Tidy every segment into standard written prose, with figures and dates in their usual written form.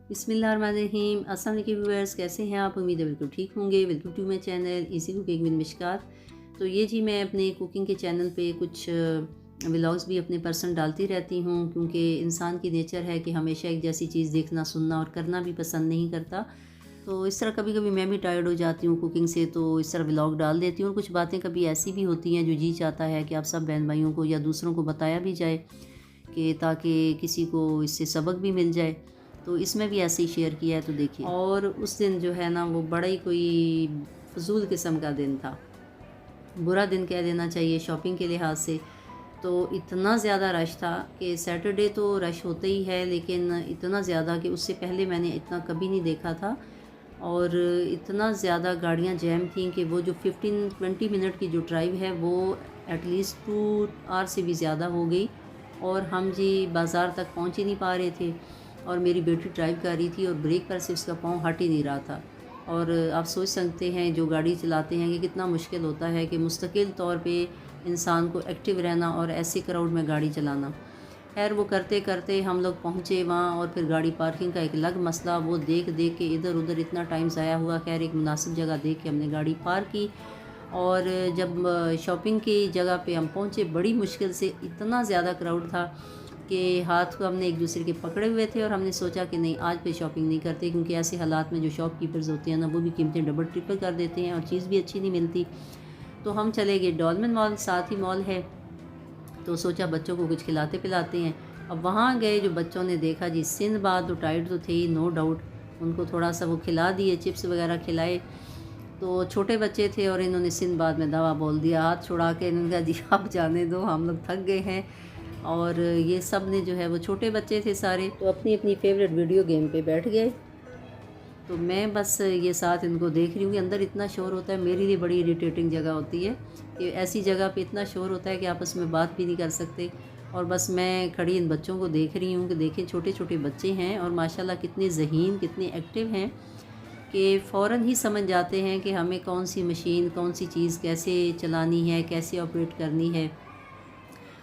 बिस्मिल्लाहिर्रहमानिर्रहीम। अस्सलाम वालेकुम व्यूअर्स, कैसे हैं आप? उम्मीद है बिल्कुल ठीक होंगे। Welcome to my channel easy cooking with Mishkat. तो ये जी मैं अपने कुकिंग के चैनल पे कुछ व्लॉग्स भी अपने पर्सनल डालती रहती हूँ, क्योंकि इंसान की नेचर है कि हमेशा एक जैसी चीज़ देखना, सुनना और करना भी पसंद नहीं करता। तो इस तरह कभी कभी मैं भी टायर्ड हो जाती हूँ कुकिंग से, तो इस तरह व्लॉग डाल देती हूँ। और कुछ बातें कभी ऐसी भी होती हैं जो जी चाहता है कि आप सब बहन भाइयों को या दूसरों को बताया भी जाए, कि ताकि किसी को इससे सबक भी मिल जाए। तो इसमें भी ऐसे ही शेयर किया है, तो देखिए। और उस दिन जो है ना, वो बड़ा ही कोई फजूल किस्म का दिन था, बुरा दिन कह देना चाहिए शॉपिंग के लिहाज से। तो इतना ज़्यादा रश था कि सैटरडे तो रश होता ही है, लेकिन इतना ज़्यादा कि उससे पहले मैंने इतना कभी नहीं देखा था। और इतना ज़्यादा गाड़ियाँ जैम थीं कि वो जो 15-20 मिनट की जो ड्राइव है वो एटलीस्ट 2 आवर से भी ज़्यादा हो गई, और हम जी बाज़ार तक पहुँच ही नहीं पा रहे थे। और मेरी बेटी ड्राइव कर रही थी और ब्रेक पर से उसका पाँव हट ही नहीं रहा था। और आप सोच सकते हैं जो गाड़ी चलाते हैं कि कितना मुश्किल होता है कि मुस्तकिल तौर पे इंसान को एक्टिव रहना और ऐसे क्राउड में गाड़ी चलाना। खैर वो करते करते हम लोग पहुँचे वहाँ, और फिर गाड़ी पार्किंग का एक अलग मसला, वो देख देख के इधर उधर इतना टाइम ज़ाया हुआ। खैर एक मुनासिब जगह देख के हमने गाड़ी पार्क की, और जब शॉपिंग की जगह पे हम पहुँचे, बड़ी मुश्किल से, इतना ज़्यादा क्राउड था कि हाथ को हमने एक दूसरे के पकड़े हुए थे। और हमने सोचा कि नहीं, आज पे शॉपिंग नहीं करते, क्योंकि ऐसे हालात में जो शॉपकीपर्स होते हैं ना, वो भी कीमतें डबल ट्रिपल कर देते हैं और चीज़ भी अच्छी नहीं मिलती। तो हम चले गए डॉल्मेन मॉल, साथ ही मॉल है, तो सोचा बच्चों को कुछ खिलाते पिलाते हैं। अब वहाँ गए, जो बच्चों ने देखा जी, सिंदबाद तो टाइट तो थे ही, नो डाउट। उनको थोड़ा सा वो खिला दिए, चिप्स वगैरह खिलाए। तो छोटे बच्चे थे और इन्होंने सिंदबाद में दवा बोल दिया, हाथ छुड़ा के। इन्होंने कहा जी आप जाने दो, हम लोग थक गए हैं। और ये सब ने जो है, वो छोटे बच्चे थे सारे, तो अपनी अपनी फेवरेट वीडियो गेम पे बैठ गए। तो मैं बस ये साथ इनको देख रही हूँ कि अंदर इतना शोर होता है। मेरे लिए बड़ी इरिटेटिंग जगह होती है कि ऐसी जगह पे इतना शोर होता है कि आपस में बात भी नहीं कर सकते। और बस मैं खड़ी इन बच्चों को देख रही हूँ कि देखें, छोटे छोटे बच्चे हैं और माशाल्लाह कितने ज़हीन, कितने एक्टिव हैं, कि फ़ौरन ही समझ जाते हैं कि हमें कौन सी मशीन, कौन सी चीज़ कैसे चलानी है, कैसे ऑपरेट करनी है।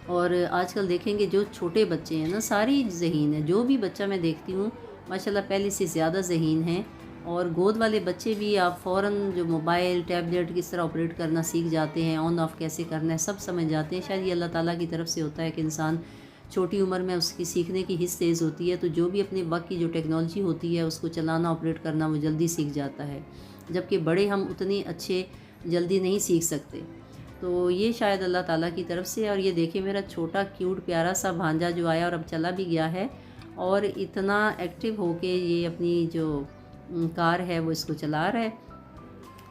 और आजकल देखेंगे जो छोटे बच्चे हैं ना, सारी ज़हीन है। जो भी बच्चा मैं देखती हूँ माशाल्लाह पहले से ज़्यादा ज़हीन है। और गोद वाले बच्चे भी आप फ़ौरन जो मोबाइल, टैबलेट किस तरह ऑपरेट करना सीख जाते हैं, ऑन ऑफ़ कैसे करना है, सब समझ जाते हैं। शायद ये अल्लाह ताला की तरफ से होता है कि इंसान छोटी उम्र में उसकी सीखने की हिस्स तेज़ होती है, तो जो भी अपने वक्त की जो टेक्नोलॉजी होती है उसको चलाना, ऑपरेट करना, वो जल्दी सीख जाता है, जबकि बड़े हम उतने अच्छे जल्दी नहीं सीख सकते। तो ये शायद अल्लाह ताला की तरफ से। और ये देखिए मेरा छोटा क्यूट प्यारा सा भांजा जो आया और अब चला भी गया है, और इतना एक्टिव हो के ये अपनी जो कार है वो इसको चला रहा है।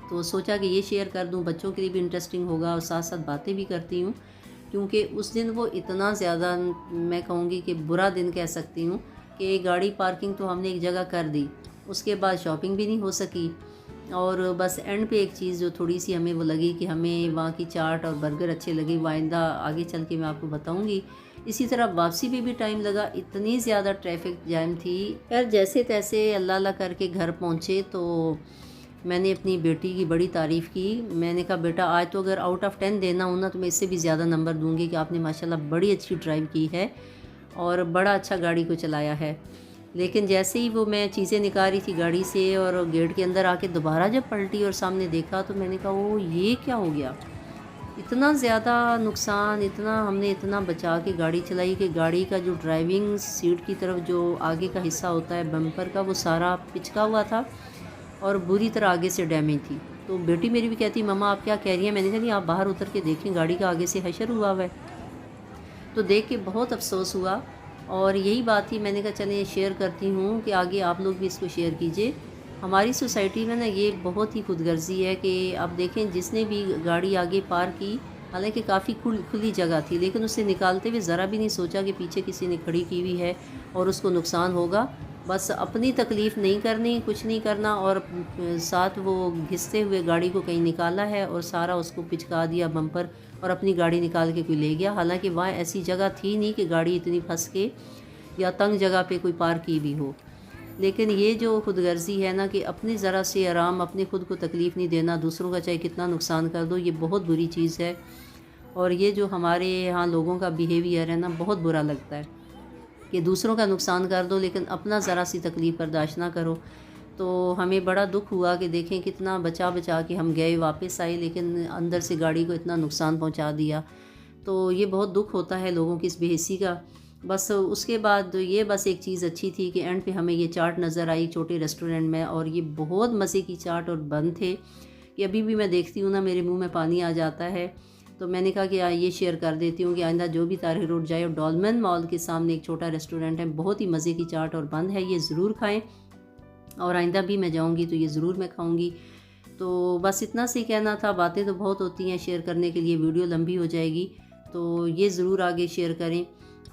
तो सोचा कि ये शेयर कर दूं, बच्चों के लिए भी इंटरेस्टिंग होगा, और साथ साथ बातें भी करती हूँ। क्योंकि उस दिन वो इतना ज़्यादा, मैं कहूँगी कि बुरा दिन कह सकती हूँ, कि गाड़ी पार्किंग तो हमने एक जगह कर दी, उसके बाद शॉपिंग भी नहीं हो सकी। और बस एंड पे एक चीज़ जो थोड़ी सी हमें वो लगी कि हमें वहाँ की चाट और बर्गर अच्छे लगे, वो आइंदा आगे चल के मैं आपको बताऊँगी। इसी तरह वापसी पे भी टाइम लगा, इतनी ज़्यादा ट्रैफिक जैम थी। यार जैसे तैसे अल्लाह अल्लाह करके घर पहुँचे, तो मैंने अपनी बेटी की बड़ी तारीफ़ की। मैंने कहा बेटा, आज तो अगर आउट ऑफ़ 10 देना हो ना, तो मैं इससे भी ज़्यादा नंबर दूँगी कि आपने माशाल्लाह बड़ी अच्छी ड्राइव की है और बड़ा अच्छा गाड़ी को चलाया है। लेकिन जैसे ही वो मैं चीज़ें निकाल रही थी गाड़ी से और गेट के अंदर आके दोबारा जब पलटी और सामने देखा, तो मैंने कहा ओ ये क्या हो गया। इतना ज़्यादा नुकसान, इतना हमने इतना बचा के गाड़ी चलाई कि गाड़ी का जो ड्राइविंग सीट की तरफ जो आगे का हिस्सा होता है बम्पर का, वो सारा पिचका हुआ था और बुरी तरह आगे से डैमेज थी। तो बेटी मेरी भी कहती मम्मा आप क्या कह रही हैं। मैंने कहा नहीं, आप बाहर उतर के देखें, गाड़ी का आगे से हशर हुआ हुआ है। तो देख के बहुत अफसोस हुआ, और यही बात थी, मैंने कहा चलें शेयर करती हूँ कि आगे आप लोग भी इसको शेयर कीजिए। हमारी सोसाइटी में ना ये बहुत ही खुदगर्जी है कि आप देखें, जिसने भी गाड़ी आगे पार की, हालांकि काफ़ी खुली जगह थी, लेकिन उसे निकालते हुए ज़रा भी नहीं सोचा कि पीछे किसी ने खड़ी की हुई है और उसको नुकसान होगा। बस अपनी तकलीफ़ नहीं करनी, कुछ नहीं करना, और साथ वो घिसते हुए गाड़ी को कहीं निकाला है और सारा उसको पिचका दिया बम्पर, और अपनी गाड़ी निकाल के कोई ले गया। हालांकि वहाँ ऐसी जगह थी नहीं कि गाड़ी इतनी फंस के या तंग जगह पे कोई पार की भी हो। लेकिन ये जो खुदगर्जी है ना, कि अपने ज़रा से आराम, अपने खुद को तकलीफ़ नहीं देना, दूसरों का चाहे कितना नुकसान कर दो, ये बहुत बुरी चीज़ है। और ये जो हमारे यहाँ लोगों का बिहेवियर है ना, बहुत बुरा लगता है کہ دوسروں کا نقصان کر دو لیکن اپنا ذرا سی تکلیف برداشت نہ کرو۔ تو ہمیں بڑا دکھ ہوا کہ دیکھیں کتنا بچا بچا کے ہم گئے، واپس آئے، لیکن اندر سے گاڑی کو اتنا نقصان پہنچا دیا۔ تو یہ بہت دکھ ہوتا ہے لوگوں کی اس بے حسی کا۔ بس اس کے بعد یہ بس ایک چیز اچھی تھی کہ اینڈ پہ ہمیں یہ چاٹ نظر آئی چھوٹے ریسٹورنٹ میں، اور یہ بہت مزے کی چاٹ اور بند تھے کہ ابھی بھی میں دیکھتی ہوں نا میرے منہ میں پانی آ جاتا ہے۔ تو میں نے کہا کہ یہ شیئر کر دیتی ہوں کہ آئندہ جو بھی طارق روڈ جائے، اور ڈولمن مال کے سامنے ایک چھوٹا ریسٹورنٹ ہے، بہت ہی مزے کی چاٹ اور بند ہے، یہ ضرور کھائیں، اور آئندہ بھی میں جاؤں گی تو یہ ضرور میں کھاؤں گی۔ تو بس اتنا سے کہنا تھا، باتیں تو بہت ہوتی ہیں شیئر کرنے کے لیے، ویڈیو لمبی ہو جائے گی، تو یہ ضرور آگے شیئر کریں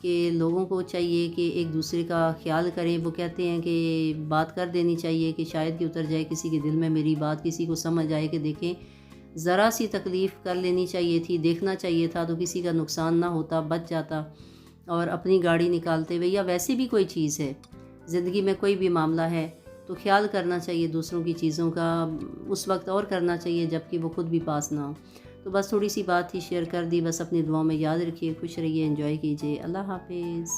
کہ لوگوں کو چاہیے کہ ایک دوسرے کا خیال کریں۔ وہ کہتے ہیں کہ بات کر دینی چاہیے کہ شاید کہ اتر جائے کسی کے دل میں میری بات، کسی کو سمجھ آئے کہ دیکھیں ذرا سی تکلیف کر لینی چاہیے تھی، دیکھنا چاہیے تھا تو کسی کا نقصان نہ ہوتا، بچ جاتا، اور اپنی گاڑی نکالتے ہوئے یا ویسے بھی کوئی چیز ہے زندگی میں، کوئی بھی معاملہ ہے تو خیال کرنا چاہیے دوسروں کی چیزوں کا اس وقت، اور کرنا چاہیے جب کہ وہ خود بھی پاس نہ ہو۔ تو بس تھوڑی سی بات تھی، شیئر کر دی، بس اپنی دعاؤں میں یاد رکھیے، خوش رہیے، انجوائے کیجیے، اللہ حافظ۔